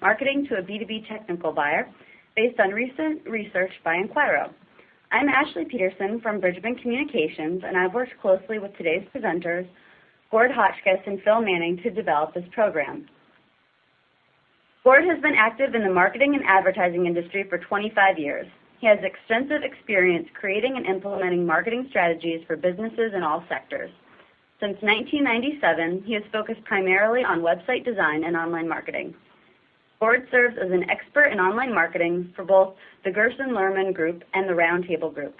Marketing to a B2B Technical Buyer, based on recent research by Enquiro. I'm Ashley Peterson from Bridgman Communications, and I've worked closely with today's presenters, Gord Hotchkiss and Phil Manning, to develop this program. Gord has been active in the marketing and advertising industry for 25 years. He has extensive experience creating and implementing marketing strategies for businesses in all sectors. Since 1997, he has focused primarily on website design and online marketing. Gord serves as an expert in online marketing for both the Gerson-Lerman Group and the Roundtable Group.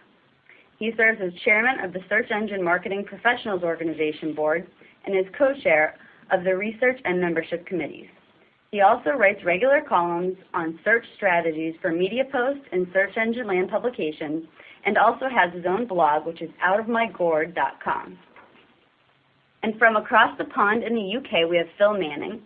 He serves as chairman of the Search Engine Marketing Professionals Organization Board and is co-chair of the Research and Membership Committees. He also writes regular columns on search strategies for Media Post and Search Engine Land publications, and also has his own blog, which is outofmygord.com. And from across the pond in the UK, we have Phil Manning.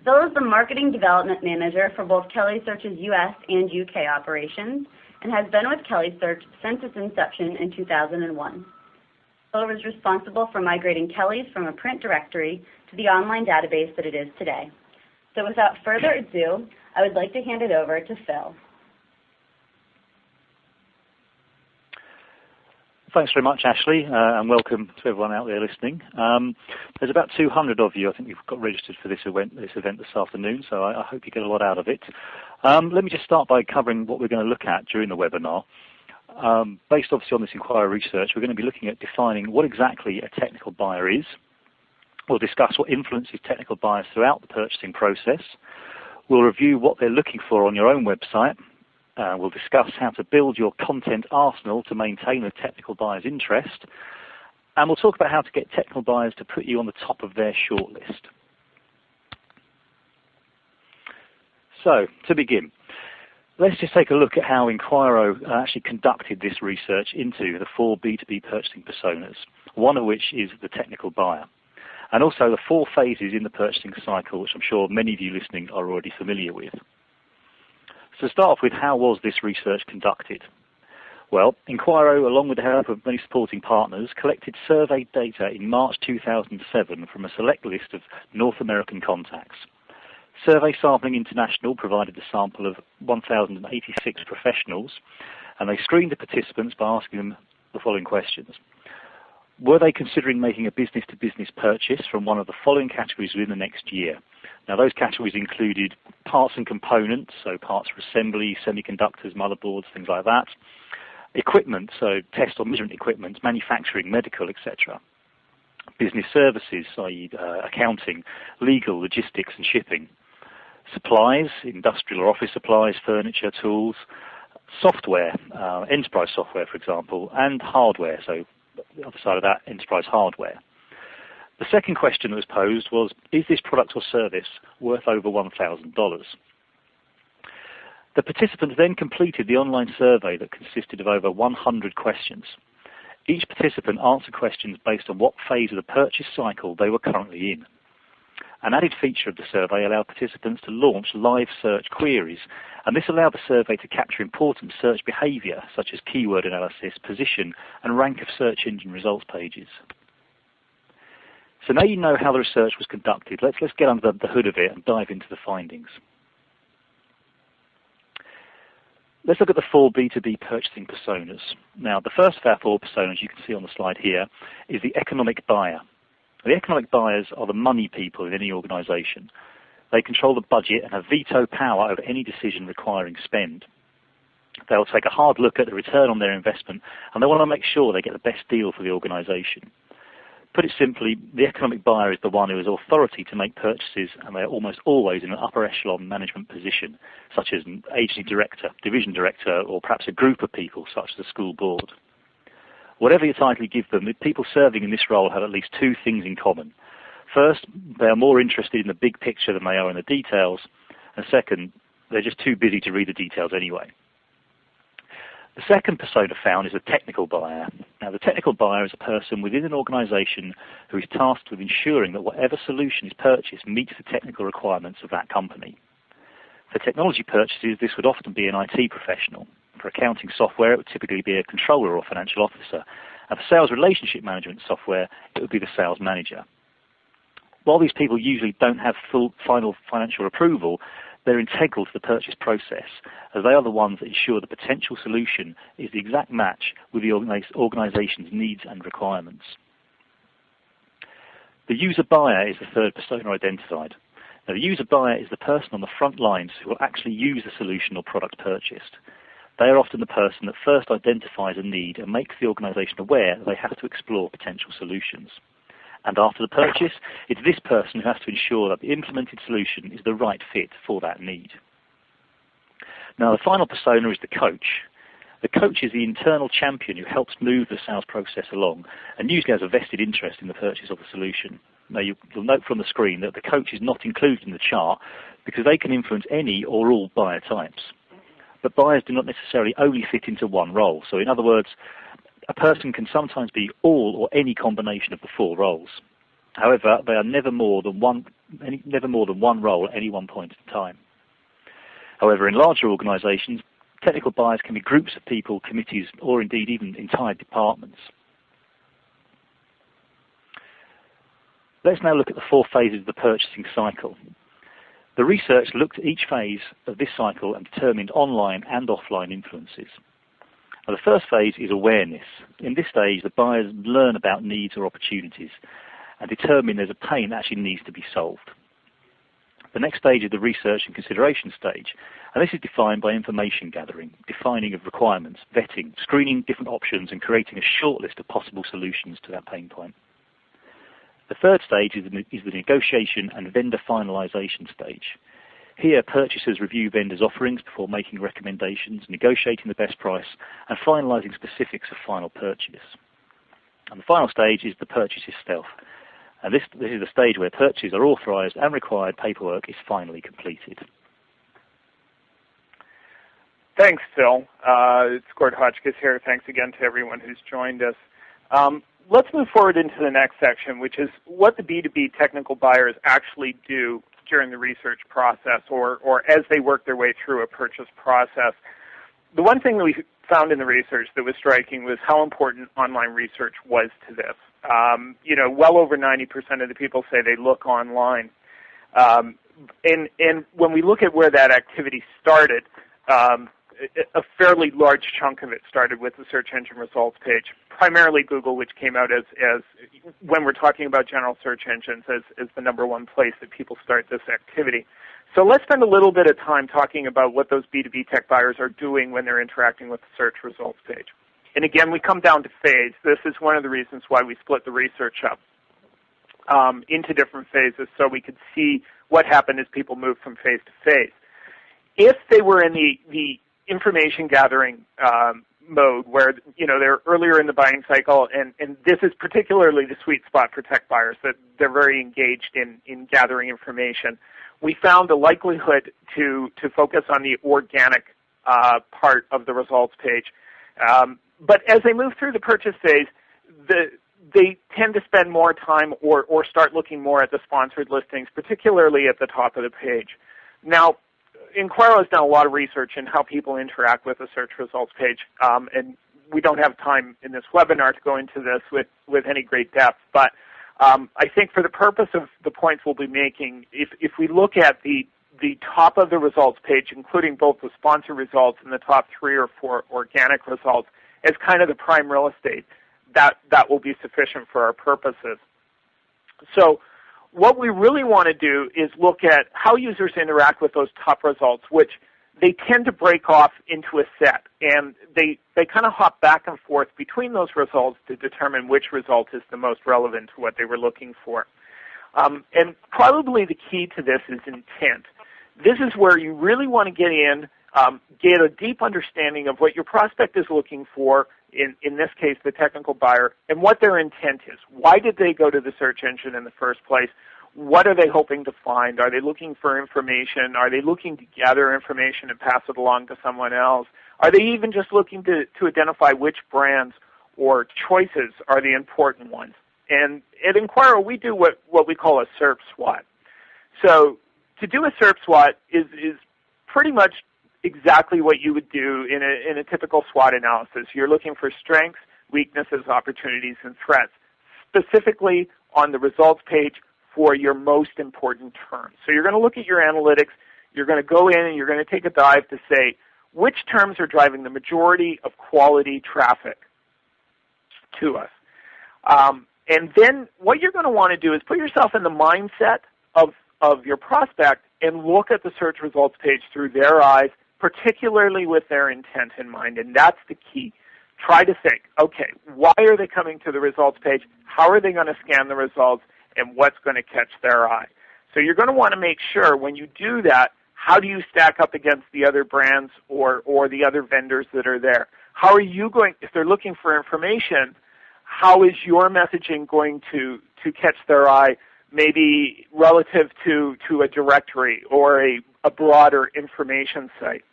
Phil is the Marketing Development Manager for both Kelly Search's US and UK operations, and has been with Kelly Search since its inception in 2001. Phil was responsible for migrating Kelly's from a print directory to the online database that it is today. So without further ado, I would like to hand it over to Phil. Thanks very much, Ashley, and welcome to everyone out there listening. There's about 200 of you, I think, who've got registered for this event this afternoon, so I hope you get a lot out of it. Let me just start by covering what we're going to look at during the webinar. Based obviously on this Enquiro research, we're going to be looking at defining what exactly a technical buyer is. We'll discuss what influences technical buyers throughout the purchasing process. We'll review what they're looking for on your own website. We'll discuss how to build your content arsenal to maintain the technical buyer's interest. And we'll talk about how to get technical buyers to put you on the top of their shortlist. So, to begin, let's just take a look at how Enquiro actually conducted this research into the 4 B2B purchasing personas, one of which is the technical buyer, and also the 4 phases in the purchasing cycle, which I'm sure many of you listening are already familiar with. So to start off with, how was this research conducted? Well, Enquiro, along with the help of many supporting partners, collected survey data in March 2007 from a select list of North American contacts. Survey Sampling International provided a sample of 1,086 professionals, and they screened the participants by asking them the following questions. Were they considering making a business-to-business purchase from one of the following categories within the next year? Now, those categories included parts and components, so parts for assembly, semiconductors, motherboards, things like that. Equipment, so test or measurement equipment, manufacturing, medical, etc. Business services, i.e. Accounting, legal, logistics and shipping. Supplies, industrial or office supplies, furniture, tools. Software, enterprise software, for example, and hardware, so the other side of that, enterprise hardware. The second question that was posed was, is this product or service worth over $1,000? The participants then completed the online survey that consisted of over 100 questions. Each participant answered questions based on what phase of the purchase cycle they were currently in. An added feature of the survey allowed participants to launch live search queries, and this allowed the survey to capture important search behavior, such as keyword analysis, position, and rank of search engine results pages. So now you know how the research was conducted. Let's get under the hood of it and dive into the findings. Let's look at the 4 B2B purchasing personas. Now, the first of our 4 personas you can see on the slide here is the economic buyer. The economic buyers are the money people in any organization. They control the budget and have veto power over any decision requiring spend. They'll take a hard look at the return on their investment, and they want to make sure they get the best deal for the organization. Put it simply, the economic buyer is the one who has authority to make purchases, and they are almost always in an upper echelon management position, such as an agency director, division director, or perhaps a group of people, such as a school board. Whatever your title you give them, the people serving in this role have at least 2 things in common. First, they are more interested in the big picture than they are in the details, and second, they're just too busy to read the details anyway. The second persona found is a technical buyer. Now, the technical buyer is a person within an organization who is tasked with ensuring that whatever solution is purchased meets the technical requirements of that company. For technology purchases, this would often be an IT professional. For accounting software, it would typically be a controller or financial officer. And for sales relationship management software, it would be the sales manager. While these people usually don't have full final financial approval, They're integral to the purchase process, as they are the ones that ensure the potential solution is the exact match with the organization's needs and requirements. The user buyer is the third persona identified. Now, the user buyer is the person on the front lines who will actually use the solution or product purchased. They are often the person that first identifies a need and makes the organization aware that they have to explore potential solutions. And after the purchase, it's this person who has to ensure that the implemented solution is the right fit for that need. Now, the final persona is the coach. The coach is the internal champion who helps move the sales process along and usually has a vested interest in the purchase of the solution. Now, you'll note from the screen that the coach is not included in the chart because they can influence any or all buyer types. But buyers do not necessarily only fit into one role. So in other words, a person can sometimes be all or any combination of the four roles. However, they are never more than one role at any one point in time. However, in larger organizations, technical buyers can be groups of people, committees, or indeed even entire departments. Let's now look at the four phases of the purchasing cycle. The research looked at each phase of this cycle and determined online and offline influences. Now, the first phase is awareness. In this stage, the buyers learn about needs or opportunities and determine there's a pain that actually needs to be solved. The next stage is the research and consideration stage, and this is defined by information gathering, defining of requirements, vetting, screening different options, and creating a short list of possible solutions to that pain point. The third stage is the negotiation and vendor finalization stage. Here, purchasers review vendors' offerings before making recommendations, negotiating the best price, and finalizing specifics of final purchase. And the final stage is the purchase itself. And this is the stage where purchases are authorized and required paperwork is finally completed. Thanks, Phil. It's Gord Hotchkiss here. Thanks again to everyone who's joined us. Let's move forward into the next section, which is what the B2B technical buyers actually do during the research process or as they work their way through a purchase process. The one thing that we found in the research that was striking was how important online research was to this. Well over 90% of the people say they look online. And when we look at where that activity started, a fairly large chunk of it started with the search engine results page, primarily Google, which came out as when we're talking about general search engines, as the number one place that people start this activity. So let's spend a little bit of time talking about what those B2B tech buyers are doing when they're interacting with the search results page. And again, we come down to phase. This is one of the reasons why we split the research up into different phases so we could see what happened as people moved from phase to phase. If they were in the information gathering mode where, they're earlier in the buying cycle, and this is particularly the sweet spot for tech buyers, that they're very engaged in gathering information, we found the likelihood to focus on the organic part of the results page. But as they move through the purchase phase, they tend to spend more time or start looking more at the sponsored listings, particularly at the top of the page. Now, Enquiro has done a lot of research in how people interact with the search results page, and we don't have time in this webinar to go into this with any great depth, but I think for the purpose of the points we'll be making, if we look at the top of the results page, including both the sponsor results and the top 3 or 4 organic results, as kind of the prime real estate, that will be sufficient for our purposes. So what we really want to do is look at how users interact with those top results, which they tend to break off into a set, and they kind of hop back and forth between those results to determine which result is the most relevant to what they were looking for. And probably the key to this is intent. This is where you really want to get in, get a deep understanding of what your prospect is looking for, in this case, the technical buyer, and what their intent is. Why did they go to the search engine in the first place? What are they hoping to find? Are they looking for information? Are they looking to gather information and pass it along to someone else? Are they even just looking to identify which brands or choices are the important ones? And at Enquiro, we do what we call a SERP SWOT. So to do a SERP SWOT is pretty much exactly what you would do in a typical SWOT analysis. You're looking for strengths, weaknesses, opportunities, and threats, specifically on the results page for your most important terms. So you're going to look at your analytics. you're going to go in and you're going to take a dive to say which terms are driving the majority of quality traffic to us. And then what you're going to want to do is put yourself in the mindset of your prospect and look at the search results page through their eyes, particularly with their intent in mind, and that's the key. Try to think, okay, why are they coming to the results page? How are they going to scan the results? And what's going to catch their eye? So you're going to want to make sure when you do that, how do you stack up against the other brands or the other vendors that are there? How are you going, if they're looking for information, how is your messaging going to catch their eye, maybe relative to a directory or a broader information site?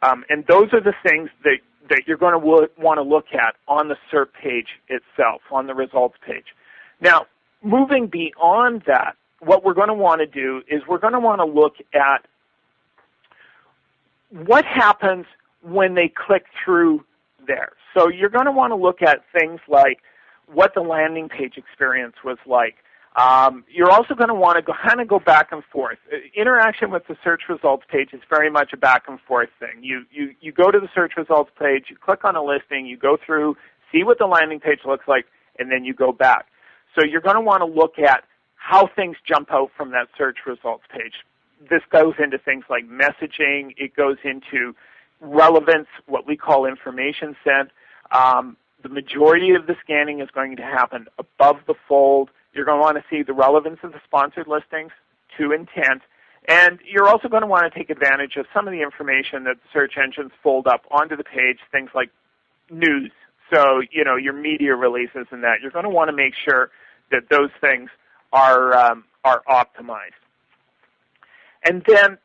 And those are the things that you're going to want to look at on the SERP page itself, on the results page. Now, moving beyond that, what we're going to want to do is we're going to want to look at what happens when they click through there. So you're going to want to look at things like what the landing page experience was like. You're also going to want to kind of go back and forth. Interaction with the search results page is very much a back and forth thing. You go to the search results page, you click on a listing, you go through, see what the landing page looks like, and then you go back. So you're going to want to look at how things jump out from that search results page. This goes into things like messaging. It goes into relevance, what we call information sent. The majority of the scanning is going to happen above the fold. You're going to want to see the relevance of the sponsored listings to intent. And you're also going to want to take advantage of some of the information that the search engines fold up onto the page, things like news. So, your media releases and that. You're going to want to make sure that those things are optimized. And then,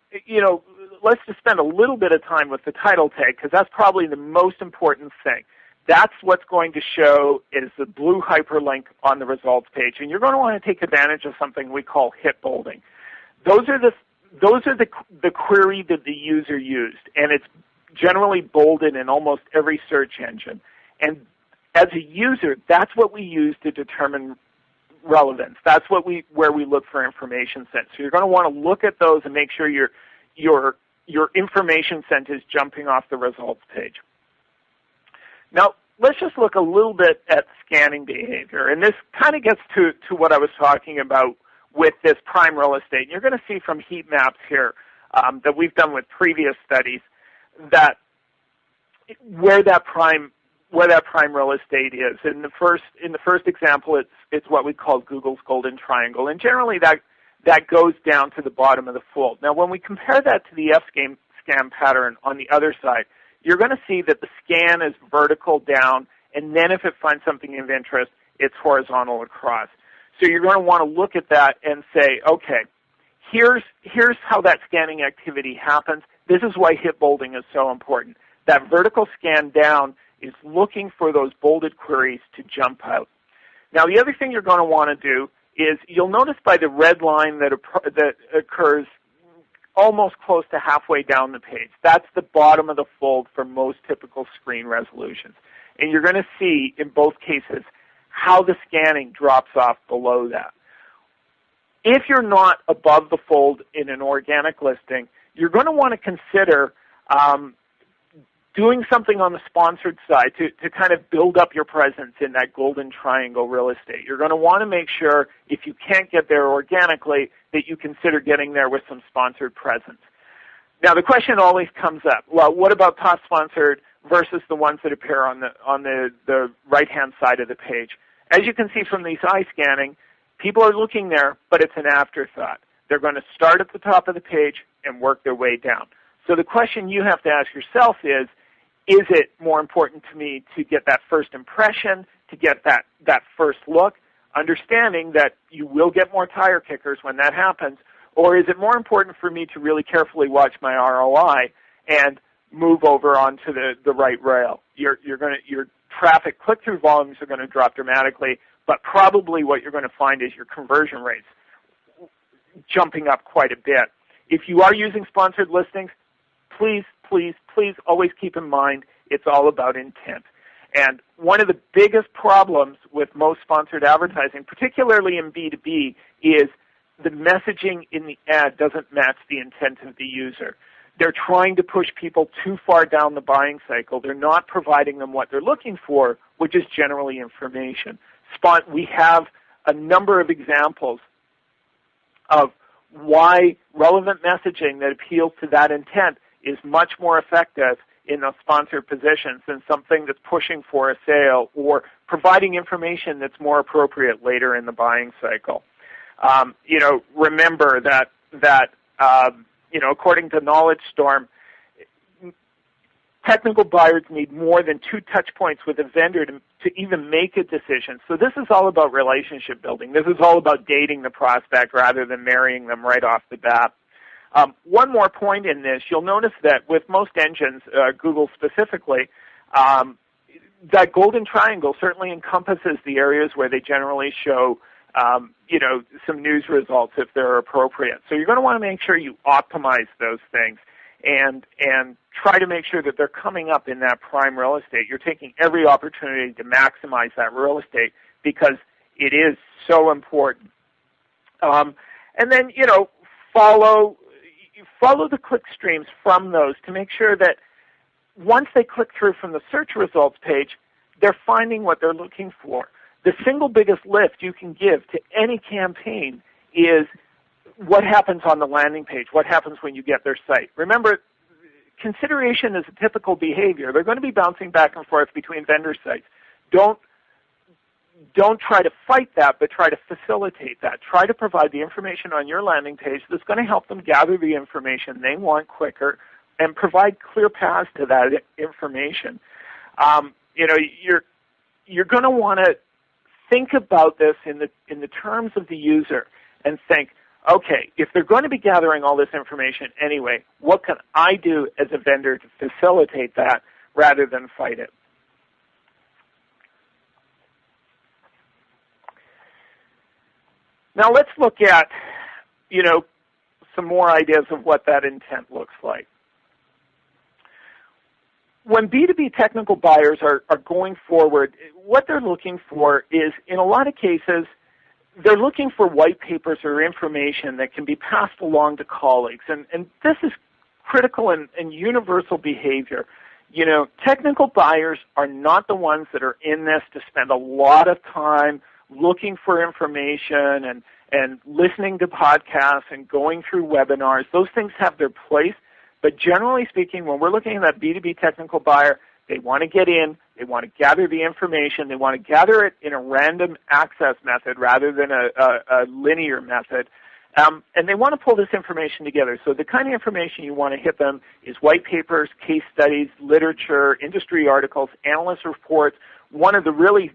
let's just spend a little bit of time with the title tag, because that's probably the most important thing. That's what's going to show is the blue hyperlink on the results page. And you're going to want to take advantage of something we call hit bolding. Those are the query that the user used, and it's generally bolded in almost every search engine. And as a user, that's what we use to determine relevance. That's where we look for information sent. So you're going to want to look at those and make sure your information sent is jumping off the results page. Now, let's just look a little bit at scanning behavior. And this kind of gets to what I was talking about with this prime real estate. And you're going to see from heat maps here that we've done with previous studies that where that prime real estate is. In the first example, it's what we call Google's golden triangle. And generally that goes down to the bottom of the fold. Now, when we compare that to the F-scan pattern on the other side, you're going to see that the scan is vertical down, and then if it finds something of interest, it's horizontal across. So you're going to want to look at that and say, okay, here's how that scanning activity happens. This is why hit bolding is so important. That vertical scan down is looking for those bolded queries to jump out. Now, the other thing you're going to want to do is you'll notice by the red line that occurs almost close to halfway down the page. That's the bottom of the fold for most typical screen resolutions. And you're going to see in both cases how the scanning drops off below that. If you're not above the fold in an organic listing, you're going to want to consider doing something on the sponsored side to kind of build up your presence in that golden triangle real estate. You're going to want to make sure, if you can't get there organically, that you consider getting there with some sponsored presence. Now, the question always comes up, well, what about top sponsored versus the ones that appear on the right-hand side of the page? As you can see from these eye scanning, people are looking there, but it's an afterthought. They're going to start at the top of the page and work their way down. So the question you have to ask yourself is it more important to me to get that first impression, to get that first look, understanding that you will get more tire kickers when that happens, or is it more important for me to really carefully watch my ROI and move over onto the right rail? Your traffic click-through volumes are going to drop dramatically, but probably what you're going to find is your conversion rates jumping up quite a bit. If you are using sponsored listings, please always keep in mind it's all about intent. And one of the biggest problems with most sponsored advertising, particularly in B2B, is the messaging in the ad doesn't match the intent of the user. They're trying to push people too far down the buying cycle. They're not providing them what they're looking for, which is generally information. We have a number of examples of why relevant messaging that appeals to that intent is much more effective in those sponsored positions than something that's pushing for a sale or providing information that's more appropriate later in the buying cycle. Remember that according to Knowledge Storm, technical buyers need more than 2 touch points with a vendor to even make a decision. So this is all about relationship building. This is all about dating the prospect rather than marrying them right off the bat. One more point in this, you'll notice that with most engines, Google specifically, that golden triangle certainly encompasses the areas where they generally show some news results if they're appropriate. So you're going to want to make sure you optimize those things and try to make sure that they're coming up in that prime real estate. You're taking every opportunity to maximize that real estate because it is so important. And then, follow the click streams from those to make sure that once they click through from the search results page, they're finding what they're looking for. The single biggest lift you can give to any campaign is what happens on the landing page, what happens when you get their site. Remember, consideration is a typical behavior. They're going to be bouncing back and forth between vendor sites. Don't try to fight that, but try to facilitate that. Try to provide the information on your landing page that's going to help them gather the information they want quicker and provide clear paths to that information. You're going to want to think about this in the terms of the user and think, okay, if they're going to be gathering all this information anyway, what can I do as a vendor to facilitate that rather than fight it? Now let's look at, some more ideas of what that intent looks like. When B2B technical buyers are going forward, what they're looking for is, in a lot of cases, they're looking for white papers or information that can be passed along to colleagues. And this is critical and universal behavior. Technical buyers are not the ones that are in this to spend a lot of time looking for information and listening to podcasts and going through webinars. Those things have their place. But generally speaking, when we're looking at that B2B technical buyer, they want to get in, they want to gather the information, they want to gather it in a random access method rather than a linear method, and they want to pull this information together. So the kind of information you want to hit them is white papers, case studies, literature, industry articles, analyst reports. One of the really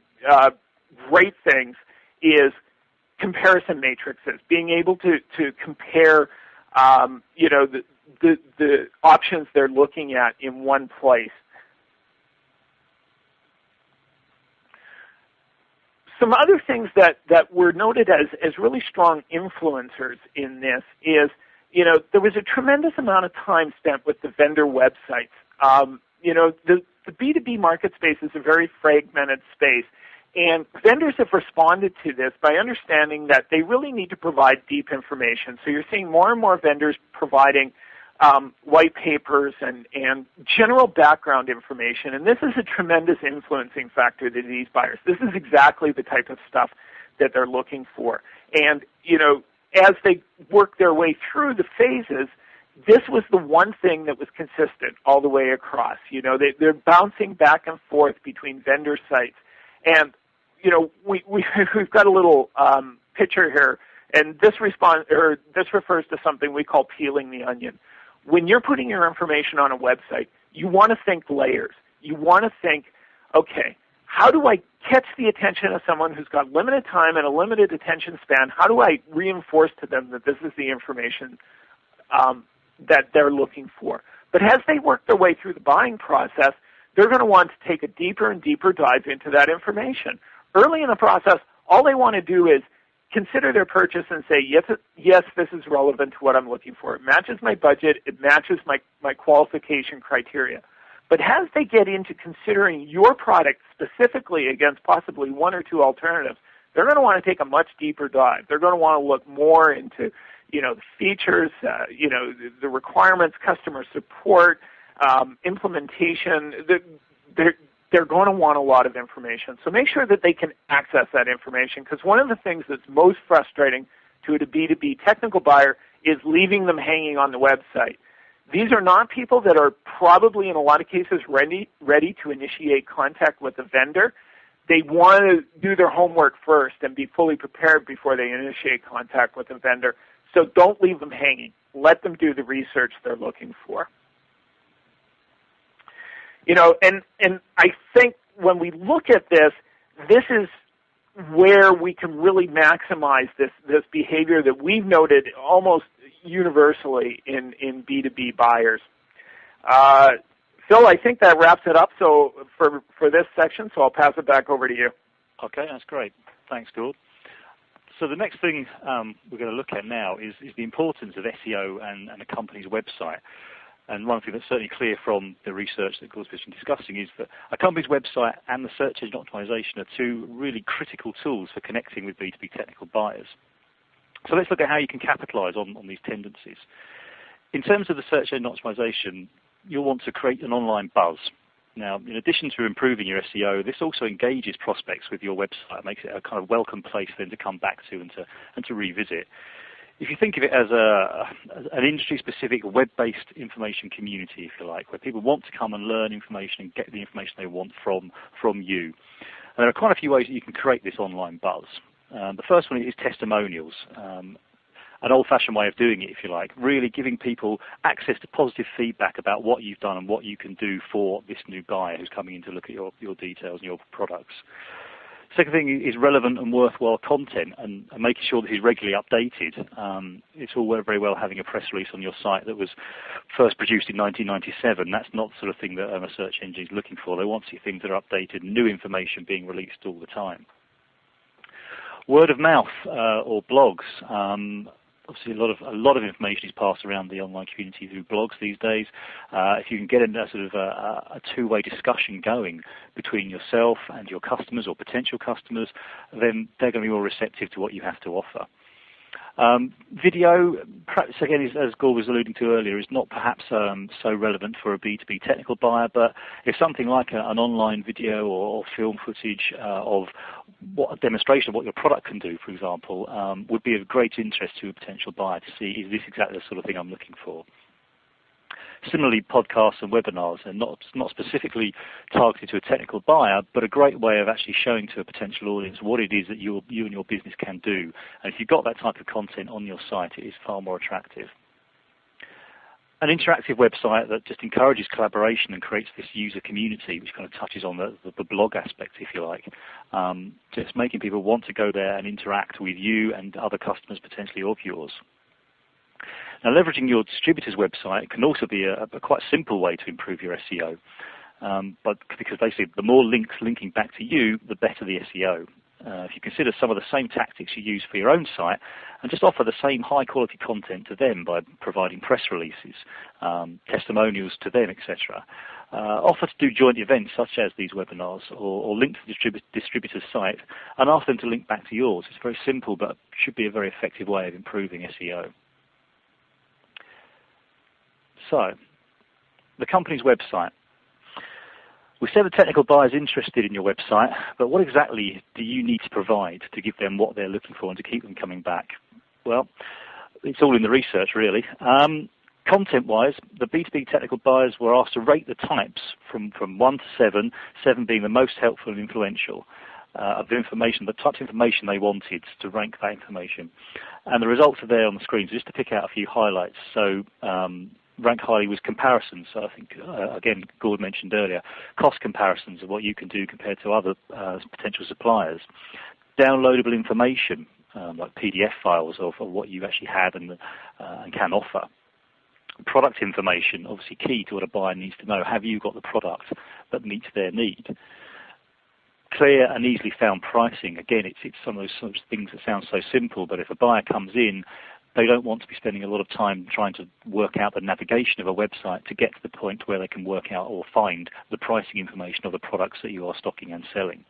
great things is comparison matrices, being able to compare the options they're looking at in one place. Some other things that were noted as really strong influencers in this is, there was a tremendous amount of time spent with the vendor websites. The B2B market space is a very fragmented space, and vendors have responded to this by understanding that they really need to provide deep information. So you're seeing more and more vendors providing white papers and general background information, and this is a tremendous influencing factor to these buyers. This is exactly the type of stuff that they're looking for. And, as they work their way through the phases, this was the one thing that was consistent all the way across. They're bouncing back and forth between vendor sites. And, we've got a little picture here, and this refers to something we call peeling the onion. When you're putting your information on a website, you want to think layers. You want to think, okay, how do I catch the attention of someone who's got limited time and a limited attention span? How do I reinforce to them that this is the information that they're looking for? But as they work their way through the buying process, they're going to want to take a deeper and deeper dive into that information. Early in the process, all they want to do is consider their purchase and say, yes, this is relevant to what I'm looking for. It matches my budget. It matches my qualification criteria. But as they get into considering your product specifically against possibly one or two alternatives, they're going to want to take a much deeper dive. They're going to want to look more into, the features, the requirements, customer support, implementation. They're going to want a lot of information. So make sure that they can access that information, because one of the things that's most frustrating to a B2B technical buyer is leaving them hanging on the website. These are not people that are probably, in a lot of cases, ready to initiate contact with the vendor. They want to do their homework first and be fully prepared before they initiate contact with the vendor. So don't leave them hanging. Let them do the research they're looking for. And I think when we look at this, this is where we can really maximize this behavior that we've noted almost universally in B2B buyers. Phil, I think that wraps it up for this section, so I'll pass it back over to you. Okay, that's great. Thanks, Gord. So the next thing we're going to look at now is the importance of SEO and a company's website. And one thing that's certainly clear from the research that Gord's been discussing is that a company's website and the search engine optimization are two really critical tools for connecting with B2B technical buyers. So let's look at how you can capitalize on these tendencies. In terms of the search engine optimization, you'll want to create an online buzz. Now, in addition to improving your SEO, this also engages prospects with your website, makes it a kind of welcome place for them to come back to and to revisit. If you think of it as an industry-specific web-based information community, if you like, where people want to come and learn information and get the information they want from you. And there are quite a few ways that you can create this online buzz. The first one is testimonials, an old-fashioned way of doing it, if you like, really giving people access to positive feedback about what you've done and what you can do for this new buyer who's coming in to look at your details and your products. Second thing is relevant and worthwhile content and making sure that it's regularly updated. It's all very well having a press release on your site that was first produced in 1997. That's not the sort of thing that a search engine is looking for. They want to see things that are updated, new information being released all the time. Word of mouth or blogs. Obviously, a lot of information is passed around the online community through blogs these days. If you can get a sort of a two-way discussion going between yourself and your customers or potential customers, then they're going to be more receptive to what you have to offer. Video, perhaps again, as Gord was alluding to earlier, is not perhaps so relevant for a B2B technical buyer, but if something like an online video or film footage of a demonstration of what your product can do, for example, would be of great interest to a potential buyer to see, is this exactly the sort of thing I'm looking for? Similarly, podcasts and webinars are not specifically targeted to a technical buyer, but a great way of actually showing to a potential audience what it is that you and your business can do. And if you've got that type of content on your site, it is far more attractive. An interactive website that just encourages collaboration and creates this user community, which kind of touches on the blog aspect, if you like, just making people want to go there and interact with you and other customers potentially of yours. Now, leveraging your distributor's website can also be a quite simple way to improve your SEO, but because basically the more links linking back to you, the better the SEO. If you consider some of the same tactics you use for your own site and just offer the same high-quality content to them by providing press releases, testimonials to them, etc. Offer to do joint events such as these webinars or link to the distributor's site and ask them to link back to yours. It's very simple, but should be a very effective way of improving SEO. So, the company's website. We said the technical buyer is interested in your website, but what exactly do you need to provide to give them what they're looking for and to keep them coming back? Well, it's all in the research, really. Content-wise, the B2B technical buyers were asked to rate the types from 1 to 7, 7 being the most helpful and influential of the information, the types of information they wanted to rank that information. And the results are there on the screen, so just to pick out a few highlights. So, rank highly was comparisons. So I think, again, Gord mentioned earlier, cost comparisons of what you can do compared to other potential suppliers. Downloadable information, like PDF files of what you actually have and can offer. Product information, obviously key to what a buyer needs to know. Have you got the product that meets their need? Clear and easily found pricing. Again, it's some of those sorts of things that sound so simple, but if a buyer comes in, they don't want to be spending a lot of time trying to work out the navigation of a website to get to the point where they can work out or find the pricing information of the products that you are stocking and selling.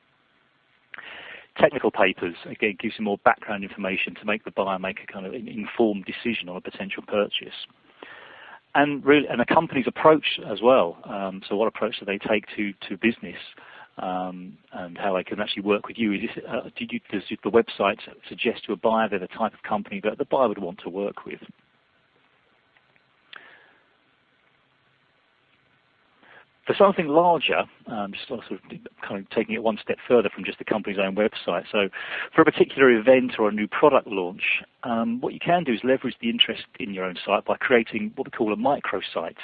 Technical papers, again, gives you more background information to make the buyer make a kind of informed decision on a potential purchase. And a company's approach as well. So what approach do they take to business, and how they can actually work with you? Does the website suggest to a buyer they're the type of company that the buyer would want to work with? For something larger, just sort of kind of taking it one step further from just the company's own website. So for a particular event or a new product launch, what you can do is leverage the interest in your own site by creating what we call a microsite.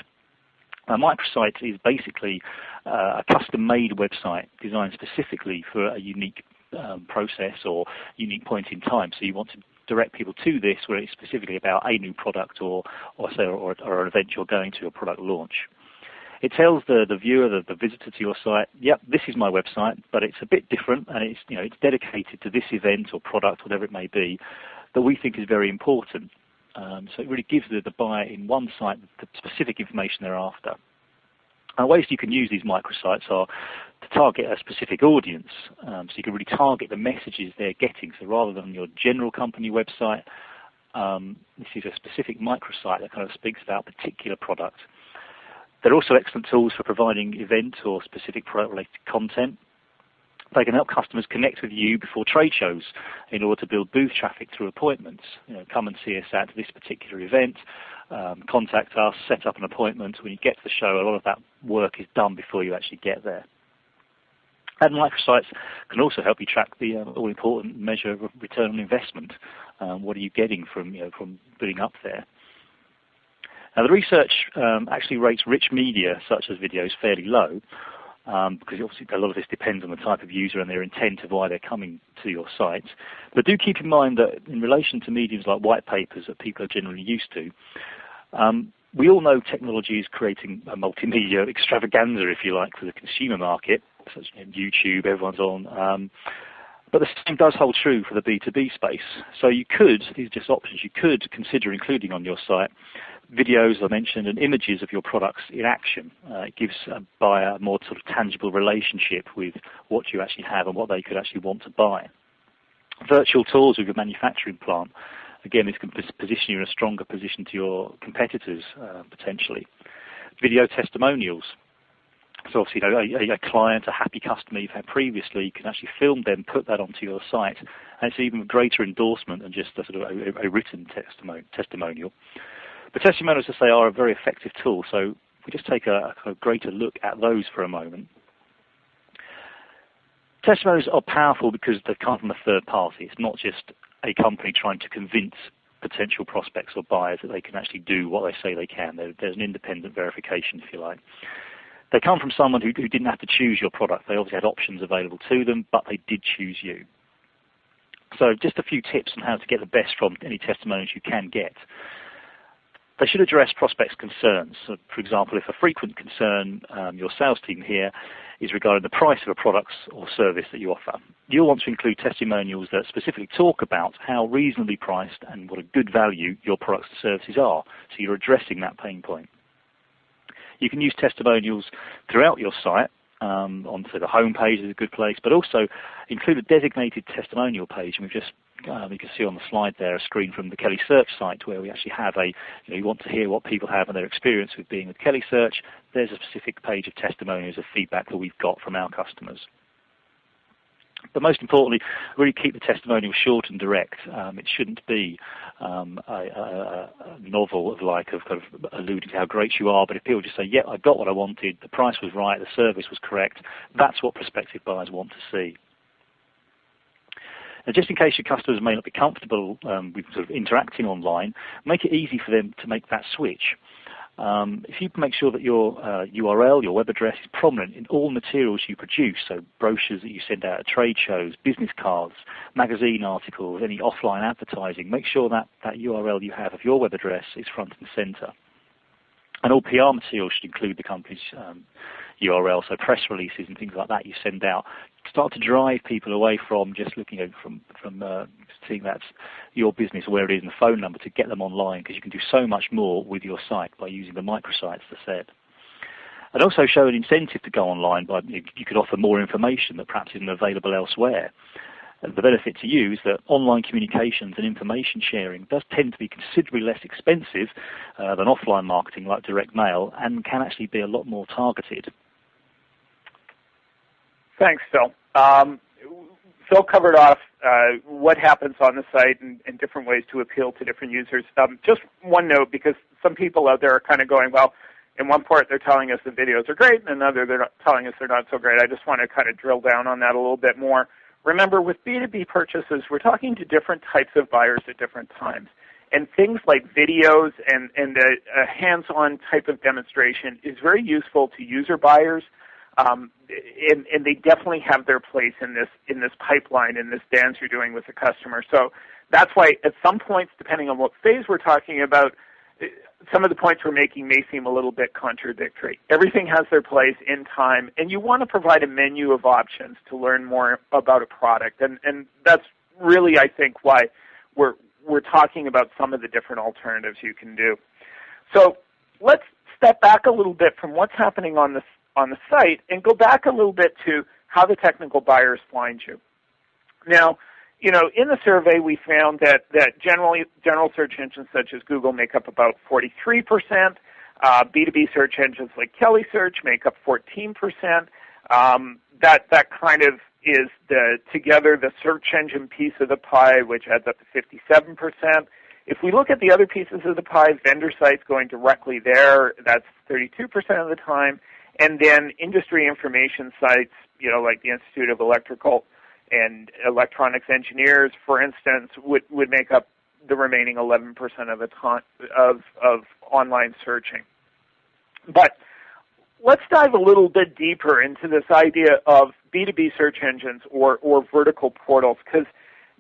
A microsite is basically a custom-made website designed specifically for a unique process or unique point in time. So you want to direct people to this where it's specifically about a new product or an event you're going to, a product launch. It tells the viewer, the visitor to your site, yep, this is my website, but it's a bit different, and it's dedicated to this event or product, whatever it may be, that we think is very important. So it really gives the buyer in one site the specific information they're after. And ways you can use these microsites are to target a specific audience. So you can really target the messages they're getting. So rather than your general company website, this is a specific microsite that kind of speaks about a particular product. They're also excellent tools for providing event or specific product-related content. They can help customers connect with you before trade shows in order to build booth traffic through appointments. Come and see us at this particular event, contact us, set up an appointment. When you get to the show, a lot of that work is done before you actually get there. And microsites can also help you track the all-important measure of return on investment. What are you getting from building up there? Now, the research actually rates rich media, such as videos, fairly low, because obviously a lot of this depends on the type of user and their intent of why they're coming to your site. But do keep in mind that in relation to mediums like white papers that people are generally used to, we all know technology is creating a multimedia extravaganza, if you like, for the consumer market, such as YouTube, everyone's on. But the same does hold true for the B2B space. So you could, these are just options, you could consider including on your site videos, I mentioned, and images of your products in action. It gives a buyer a more sort of tangible relationship with what you actually have and what they could actually want to buy. Virtual tours with your manufacturing plant. Again, this can position you in a stronger position to your competitors, potentially. Video testimonials. So obviously, a client, a happy customer you've had previously, you can actually film them, put that onto your site, and it's even greater endorsement than just a sort of a written testimonial. But testimonials, as I say, are a very effective tool. So if we just take a greater look at those for a moment. Testimonials are powerful because they come from a third party. It's not just a company trying to convince potential prospects or buyers that they can actually do what they say they can. There's an independent verification, if you like. They come from someone who didn't have to choose your product. They obviously had options available to them, but they did choose you. So just a few tips on how to get the best from any testimonials you can get. They should address prospects' concerns. So, for example, if a frequent concern your sales team here is regarding the price of a product or service that you offer, you'll want to include testimonials that specifically talk about how reasonably priced and what a good value your products and services are. So you're addressing that pain point. You can use testimonials throughout your site. Onto the home page is a good place, but also include a designated testimonial page. And we've just you can see on the slide there a screen from the Kelly Search site where we actually have you want to hear what people have and their experience with being with Kelly Search. There's a specific page of testimonials of feedback that we've got from our customers. But most importantly, really keep the testimonial short and direct. It shouldn't be a novel of kind of alluding to how great you are, but if people just say, yeah, I got what I wanted, the price was right, the service was correct, that's what prospective buyers want to see. And just in case your customers may not be comfortable with sort of interacting online, make it easy for them to make that switch. If you make sure that your URL, your web address, is prominent in all materials you produce, so brochures that you send out at trade shows, business cards, magazine articles, any offline advertising, make sure that URL you have of your web address is front and center. And all PR materials should include the company's URL, so press releases and things like that you send out. Start to drive people away from just looking at from seeing that's your business, where it is, and the phone number, to get them online, because you can do so much more with your site by using the microsites, as I said. And also show an incentive to go online. You could offer more information that perhaps isn't available elsewhere. The benefit to you is that online communications and information sharing does tend to be considerably less expensive than offline marketing like direct mail, and can actually be a lot more targeted. Thanks, Phil. Phil covered off what happens on the site and different ways to appeal to different users. Just one note, because some people out there are kind of going, well, in one part they're telling us the videos are great, and another they're telling us they're not so great. I just want to kind of drill down on that a little bit more. Remember, with B2B purchases, we're talking to different types of buyers at different times. And things like videos and a hands-on type of demonstration is very useful to user buyers. And they definitely have their place in this pipeline, in this dance you're doing with the customer. So that's why at some points, depending on what phase we're talking about, some of the points we're making may seem a little bit contradictory. Everything has their place in time, and you want to provide a menu of options to learn more about a product. And that's really, I think, why we're talking about some of the different alternatives you can do. So let's step back a little bit from what's happening on the site and go back a little bit to how the technical buyers find you. Now, in the survey we found that general search engines such as Google make up about 43%. B2B search engines like Kelly Search make up 14%. That kind of is together the search engine piece of the pie, which adds up to 57%. If we look at the other pieces of the pie, vendor sites going directly there, that's 32% of the time. And then industry information sites, like the Institute of Electrical and Electronics Engineers, for instance, would make up the remaining 11% of the time of online searching. But let's dive a little bit deeper into this idea of B2B search engines or vertical portals, because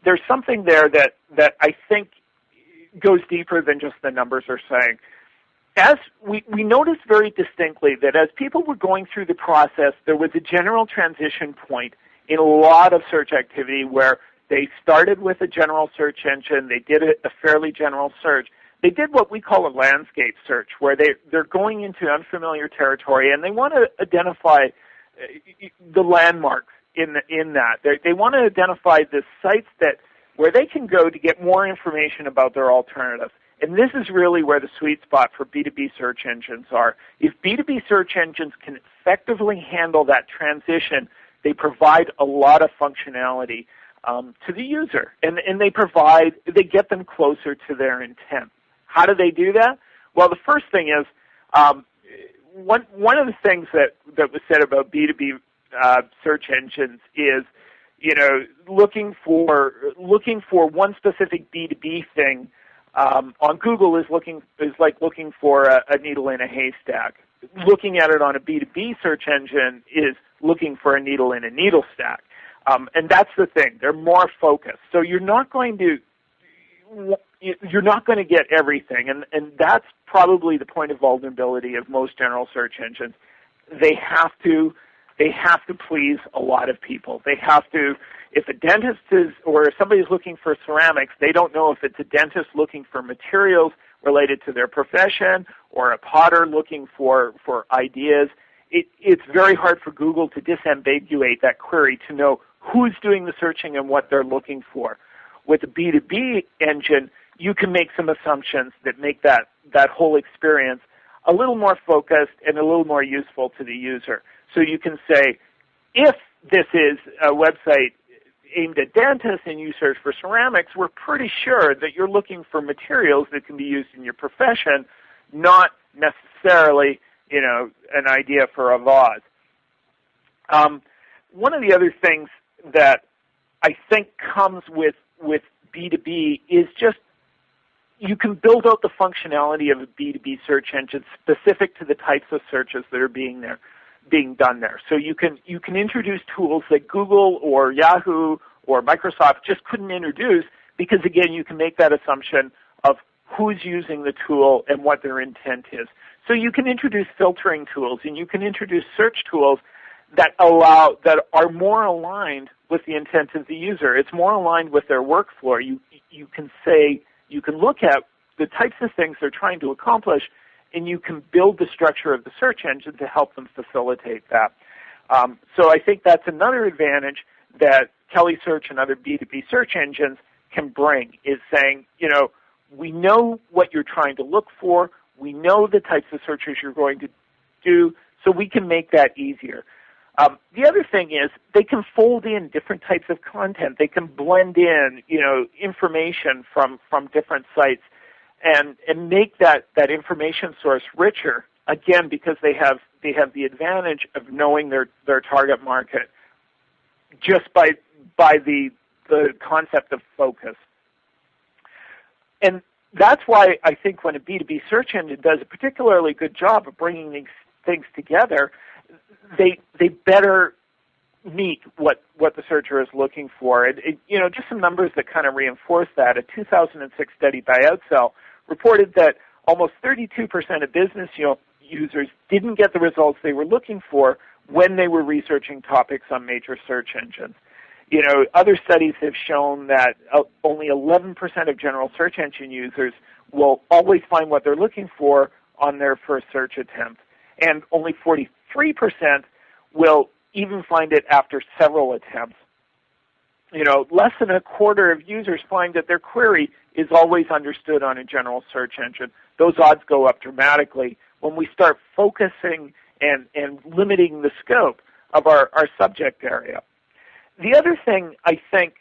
there's something there that I think goes deeper than just the numbers are saying. As we noticed very distinctly that as people were going through the process, there was a general transition point in a lot of search activity where they started with a general search engine, they did a fairly general search. They did what we call a landscape search, where they're going into unfamiliar territory and they want to identify the landmarks in that. They want to identify the sites where they can go to get more information about their alternatives. And this is really where the sweet spot for B2B search engines are. If B2B search engines can effectively handle that transition, they provide a lot of functionality to the user, and they get them closer to their intent. How do they do that? Well, the first thing is one of the things that was said about B2B search engines is, looking for one specific B2B thing. On Google is like looking for a needle in a haystack. Looking at it on a B2B search engine is looking for a needle in a needle stack. And that's the thing. They're more focused. So you're not going to get everything. And that's probably the point of vulnerability of most general search engines. They have to please a lot of people. They have to. If a dentist or if somebody's looking for ceramics, they don't know if it's a dentist looking for materials related to their profession or a potter looking for ideas. It's very hard for Google to disambiguate that query to know who's doing the searching and what they're looking for. With a B2B engine, you can make some assumptions that make that whole experience a little more focused and a little more useful to the user. So you can say, if this is a website aimed at dentists and you search for ceramics, we're pretty sure that you're looking for materials that can be used in your profession, not necessarily, an idea for a vase. One of the other things that I think comes with B2B is just you can build out the functionality of a B2B search engine specific to the types of searches that are being done there. So you can introduce tools that Google or Yahoo or Microsoft just couldn't introduce because, again, you can make that assumption of who's using the tool and what their intent is. So you can introduce filtering tools and you can introduce search tools that are more aligned with the intent of the user. It's more aligned with their workflow. You can look at the types of things they're trying to accomplish, and you can build the structure of the search engine to help them facilitate that. So I think that's another advantage that Kelly Search and other B2B search engines can bring, is saying, we know what you're trying to look for, we know the types of searches you're going to do, so we can make that easier. The other thing is they can fold in different types of content. They can blend in, information from different sites and make that information source richer, again, because they have the advantage of knowing their target market just by the concept of focus. And that's why I think when a B2B search engine does a particularly good job of bringing these things together, they better meet what the searcher is looking for. Just some numbers that kind of reinforce that. A 2006 study by Outsell reported that almost 32% of business users didn't get the results they were looking for when they were researching topics on major search engines. Other studies have shown that only 11% of general search engine users will always find what they're looking for on their first search attempt, and only 43% will even find it after several attempts. Less than a quarter of users find that their query is always understood on a general search engine. Those odds go up dramatically when we start focusing and limiting the scope of our subject area. The other thing I think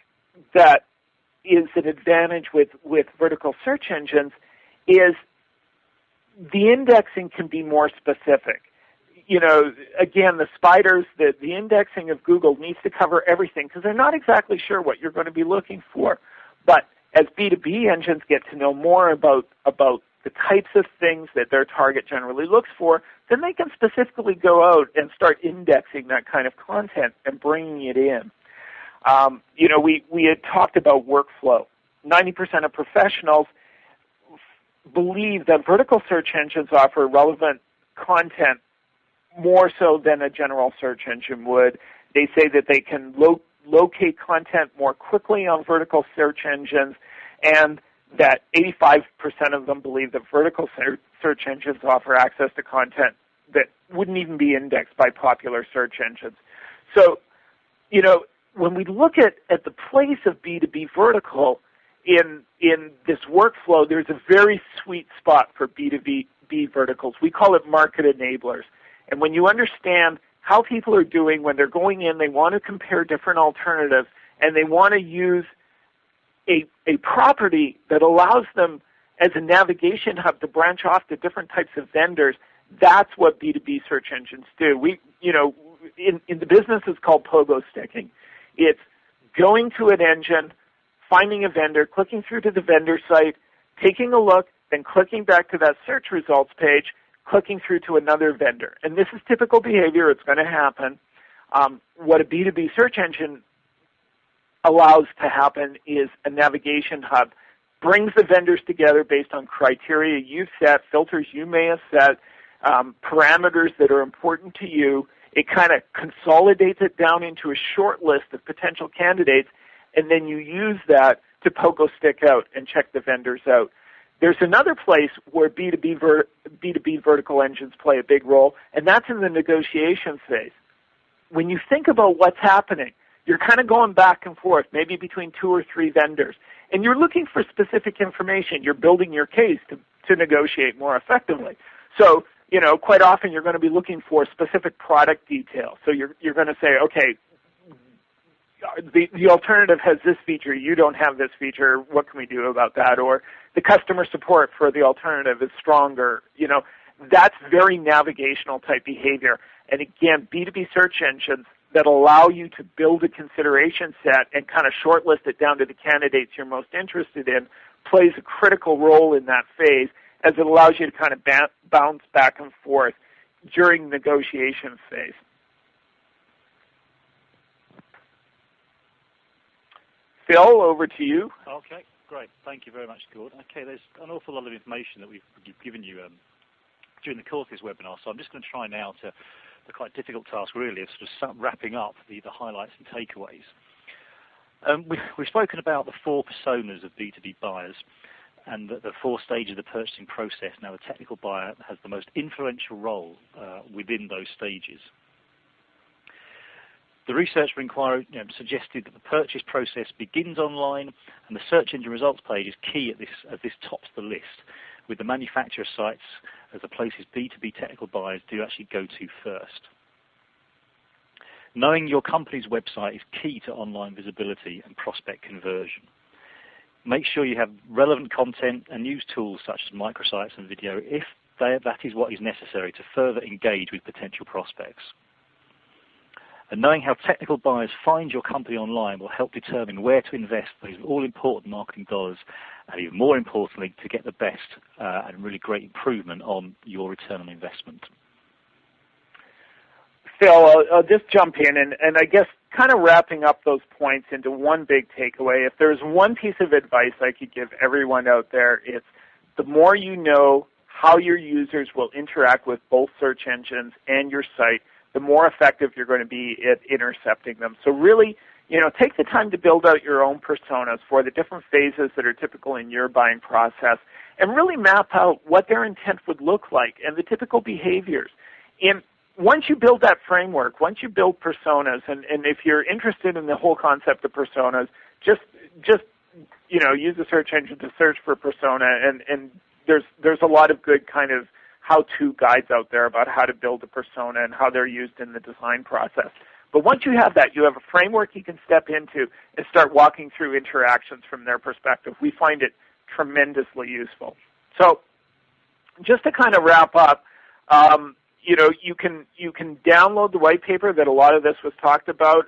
that is an advantage with vertical search engines is the indexing can be more specific. Again, the spiders, the indexing of Google needs to cover everything because they're not exactly sure what you're going to be looking for. But as B2B engines get to know more about the types of things that their target generally looks for, then they can specifically go out and start indexing that kind of content and bringing it in. We had talked about workflow. 90% of professionals believe that vertical search engines offer relevant content more so than a general search engine would. They say that they can locate content more quickly on vertical search engines, and that 85% of them believe that vertical search engines offer access to content that wouldn't even be indexed by popular search engines. So, when we look at the place of B2B vertical in this workflow, there's a very sweet spot for B2B verticals. We call it market enablers. And when you understand how people are doing when they're going in, they want to compare different alternatives, and they want to use a property that allows them as a navigation hub to branch off to different types of vendors, that's what B2B search engines do. In the business, it's called pogo sticking. It's going to an engine, finding a vendor, clicking through to the vendor site, taking a look, then clicking back to that search results page, clicking through to another vendor. And this is typical behavior. It's going to happen. What a B2B search engine allows to happen is a navigation hub, brings the vendors together based on criteria you've set, filters you may have set, parameters that are important to you. It kind of consolidates it down into a short list of potential candidates, and then you use that to pogo stick out and check the vendors out. There's another place where B2B vertical engines play a big role, and that's in the negotiation phase. When you think about what's happening, you're kind of going back and forth, maybe between 2 or 3 vendors, and you're looking for specific information. You're building your case to negotiate more effectively. So, quite often you're going to be looking for specific product details. So you're going to say, okay, the alternative has this feature, you don't have this feature, what can we do about that? Or the customer support for the alternative is stronger. That's very navigational type behavior. And again, B2B search engines that allow you to build a consideration set and kind of shortlist it down to the candidates you're most interested in plays a critical role in that phase, as it allows you to kind of bounce back and forth during the negotiation phase. Phil, over to you. Okay, great. Thank you very much, Gordon. Okay, there's an awful lot of information that we've given you during the course of this webinar, so I'm just going to try now the quite difficult task, really, of sort of wrapping up the highlights and takeaways. We've spoken about the 4 personas of B2B buyers, and the 4 stages of the purchasing process. Now, the technical buyer has the most influential role within those stages. The research for Inquiry suggested that the purchase process begins online, and the search engine results page is key as this tops the list, with the manufacturer sites as the places B2B technical buyers do actually go to first. Knowing your company's website is key to online visibility and prospect conversion. Make sure you have relevant content and use tools such as microsites and video if that is what is necessary to further engage with potential prospects. And knowing how technical buyers find your company online will help determine where to invest those all-important marketing dollars, and even more importantly, to get the best and really great improvement on your return on investment. Phil, I'll just jump in, and I guess kind of wrapping up those points into one big takeaway. If there's one piece of advice I could give everyone out there, it's the more you know how your users will interact with both search engines and your site, the more effective you're going to be at intercepting them. So really, take the time to build out your own personas for the different phases that are typical in your buying process, and really map out what their intent would look like and the typical behaviors. And once you build that framework, once you build personas, and if you're interested in the whole concept of personas, just use the search engine to search for persona, and there's a lot of good kind of how-to guides out there about how to build a persona and how they're used in the design process. But once you have that, you have a framework you can step into and start walking through interactions from their perspective. We find it tremendously useful. So just to kind of wrap up, you can download the white paper that a lot of this was talked about.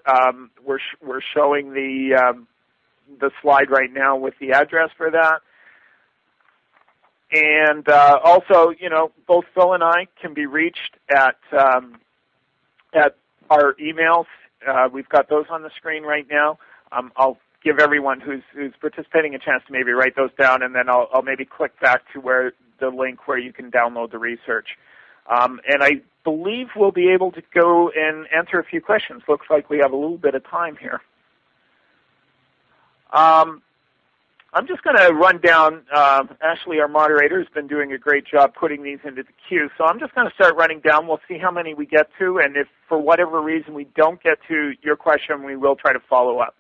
We're showing the slide right now with the address for that. And also, both Phil and I can be reached at our emails. We've got those on the screen right now. I'll give everyone who's participating a chance to maybe write those down, and then I'll maybe click back to where the link where you can download the research. And I believe we'll be able to go and answer a few questions. Looks like we have a little bit of time here. I'm just going to run down. Ashley, our moderator, has been doing a great job putting these into the queue. So I'm just going to start running down. We'll see how many we get to, and if for whatever reason we don't get to your question, we will try to follow up.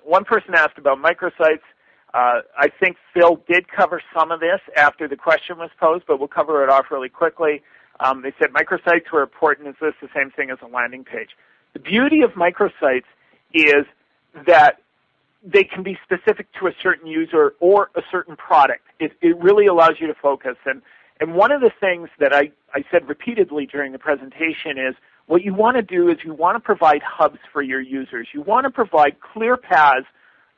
One person asked about microsites. I think Phil did cover some of this after the question was posed, but we'll cover it off really quickly. They said microsites were important. Is this the same thing as a landing page? The beauty of microsites is that they can be specific to a certain user or a certain product. It really allows you to focus. And one of the things that I said repeatedly during the presentation is what you want to do is you want to provide hubs for your users. You want to provide clear paths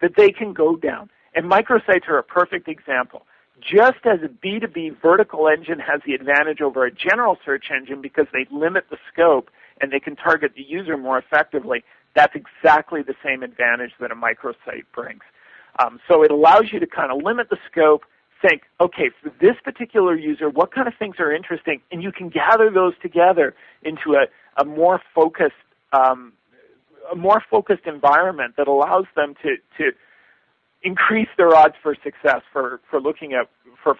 that they can go down. And microsites are a perfect example. Just as a B2B vertical engine has the advantage over a general search engine because they limit the scope and they can target the user more effectively, that's exactly the same advantage that a microsite brings. So it allows you to kind of limit the scope, think, okay, for this particular user, what kind of things are interesting? And you can gather those together into a more focused environment that allows them to increase their odds for success for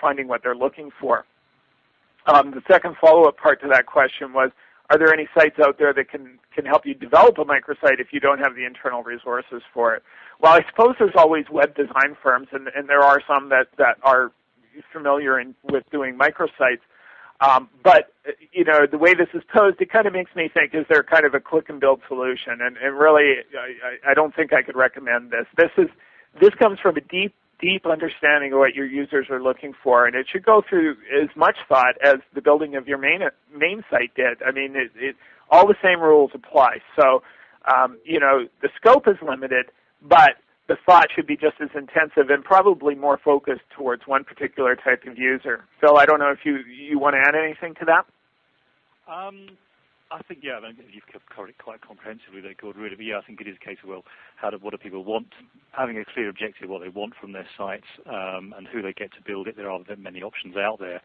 finding what they're looking for. The second follow-up part to that question was, are there any sites out there that can help you develop a microsite if you don't have the internal resources for it? Well, I suppose there's always web design firms, and there are some that are familiar with doing microsites. But the way this is posed, it kind of makes me think, is there kind of a click-and-build solution? And really, I don't think I could recommend this. This comes from a deep understanding of what your users are looking for, and it should go through as much thought as the building of your main site did. I mean, all the same rules apply. So, the scope is limited, but the thought should be just as intensive and probably more focused towards one particular type of user. Phil, I don't know if you want to add anything to that? I think, you've covered it quite comprehensively there, Gord, really. But I think it is a case of, what do people want? Having a clear objective of what they want from their sites and who they get to build it. There are many options out there.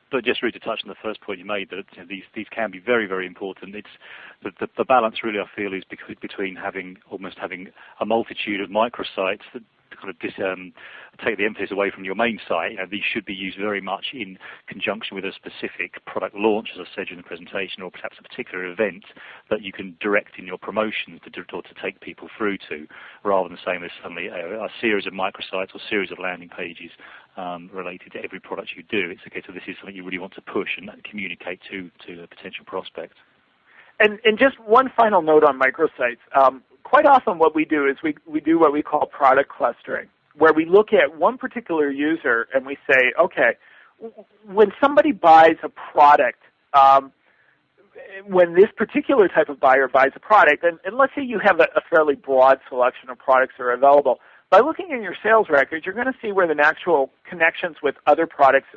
But just really to touch on the first point you made, that these can be very, very important. It's the balance, really, I feel, is between having a multitude of microsites that kind of take the emphasis away from your main site, these should be used very much in conjunction with a specific product launch, as I said in the presentation, or perhaps a particular event that you can direct in your promotions to take people through to, rather than saying there's suddenly a series of microsites or series of landing pages related to every product you do. It's a case of this is something you really want to push and communicate to a potential prospect. And just one final note on microsites. Quite often what we do is we do what we call product clustering, where we look at one particular user and we say, okay, when somebody buys a product, when this particular type of buyer buys a product, and let's say you have a fairly broad selection of products that are available, by looking in your sales records, you're going to see where the natural connections with other products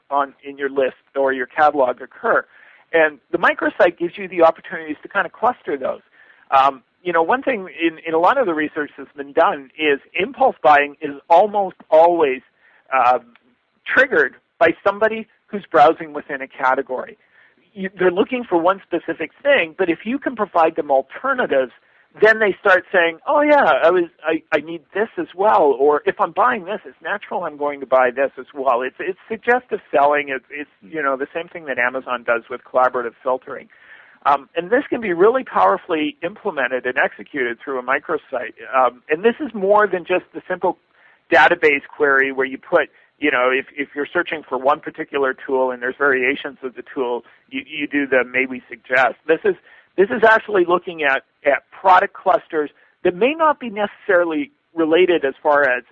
in your list or your catalog occur. And the microsite gives you the opportunities to kind of cluster those. One thing in a lot of the research that's been done is impulse buying is almost always triggered by somebody who's browsing within a category. They're looking for one specific thing, but if you can provide them alternatives, then they start saying, oh yeah, I need this as well, or if I'm buying this, it's natural I'm going to buy this as well. It's suggestive selling. It's the same thing that Amazon does with collaborative filtering. And this can be really powerfully implemented and executed through a microsite. And this is more than just the simple database query where you put, if you're searching for one particular tool and there's variations of the tool, you do the may we suggest. This is actually looking at product clusters that may not be necessarily related as far as